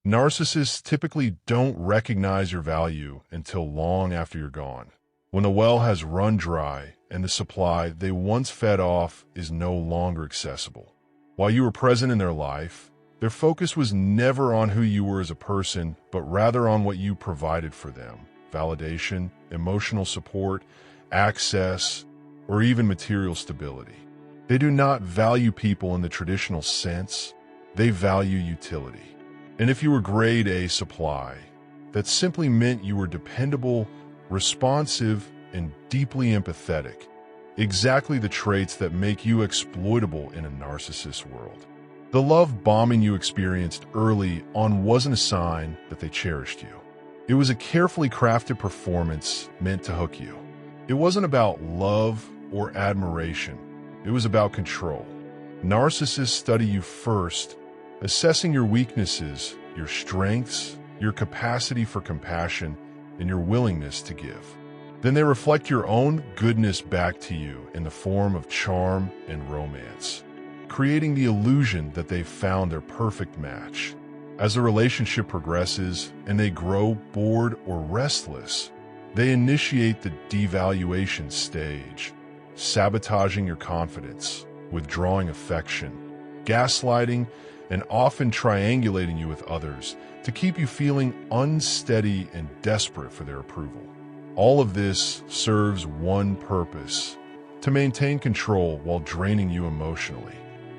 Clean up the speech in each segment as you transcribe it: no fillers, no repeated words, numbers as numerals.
Narcissists typically don't recognize your value until long after you're gone. When the well has run dry and the supply they once fed off is no longer accessible. While you were present in their life, their focus was never on who you were as a person, but rather on what you provided for them: validation, emotional support, access, or even material stability. They do not value people in the traditional sense. They value utility. And if you were grade A supply, that simply meant you were dependable, responsive, and deeply empathetic. Exactly the traits that make you exploitable in a narcissist world. The love bombing you experienced early on wasn't a sign that they cherished you. It was a carefully crafted performance meant to hook you. It wasn't about love or admiration. It was about control. Narcissists study you first, assessing your weaknesses, your strengths, your capacity for compassion, and your willingness to give. Then they reflect your own goodness back to you in the form of charm and romance, creating the illusion that they've found their perfect match. As the relationship progresses and they grow bored or restless, they initiate the devaluation stage, sabotaging your confidence, withdrawing affection, gaslighting, and often triangulating you with others to keep you feeling unsteady and desperate for their approval. All of this serves one purpose: to maintain control while draining you emotionally.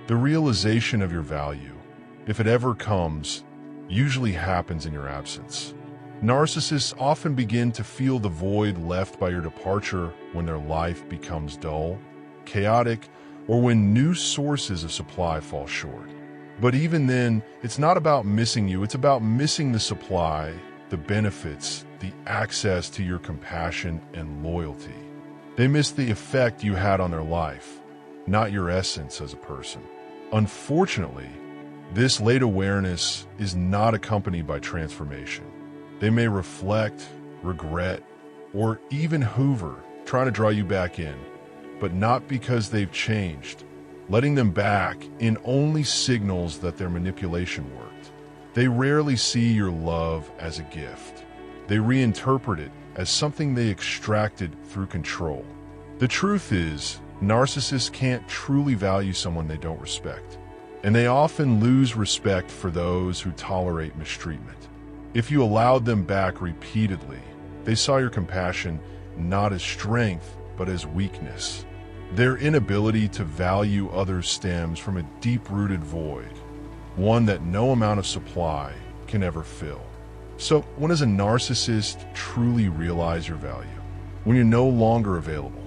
The realization of your value, if it ever comes, usually happens in your absence. Narcissists often begin to feel the void left by your departure when their life becomes dull, chaotic, or when new sources of supply fall short. But even then, it's not about missing you, it's about missing the supply, the benefits, the access to your compassion and loyalty. They miss the effect you had on their life, not your essence as a person. Unfortunately, this late awareness is not accompanied by transformation. They may reflect, regret, or even hoover, trying to draw you back in, but not because they've changed. Letting them back in only signals that their manipulation worked. They rarely see your love as a gift. They reinterpret it as something they extracted through control. The truth is, narcissists can't truly value someone they don't respect, and they often lose respect for those who tolerate mistreatment. If you allowed them back repeatedly, they saw your compassion not as strength, but as weakness. Their inability to value others stems from a deep-rooted void, one that no amount of supply can ever fill. So, when does a narcissist truly realize your value? When you're no longer available.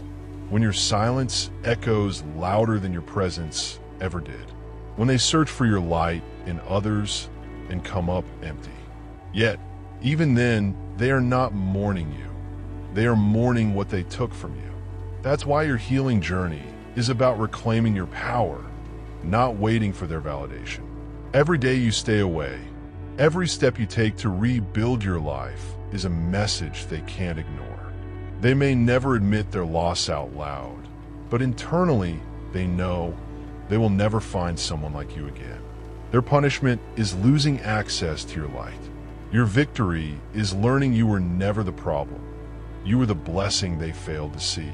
When your silence echoes louder than your presence ever did. When they search for your light in others and come up empty. Yet, even then, they are not mourning you. They are mourning what they took from you. That's why your healing journey is about reclaiming your power, not waiting for their validation. Every day you stay away, every step you take to rebuild your life is a message they can't ignore. They may never admit their loss out loud, but internally they know they will never find someone like you again. Their punishment is losing access to your light. Your victory is learning you were never the problem. You were the blessing they failed to see.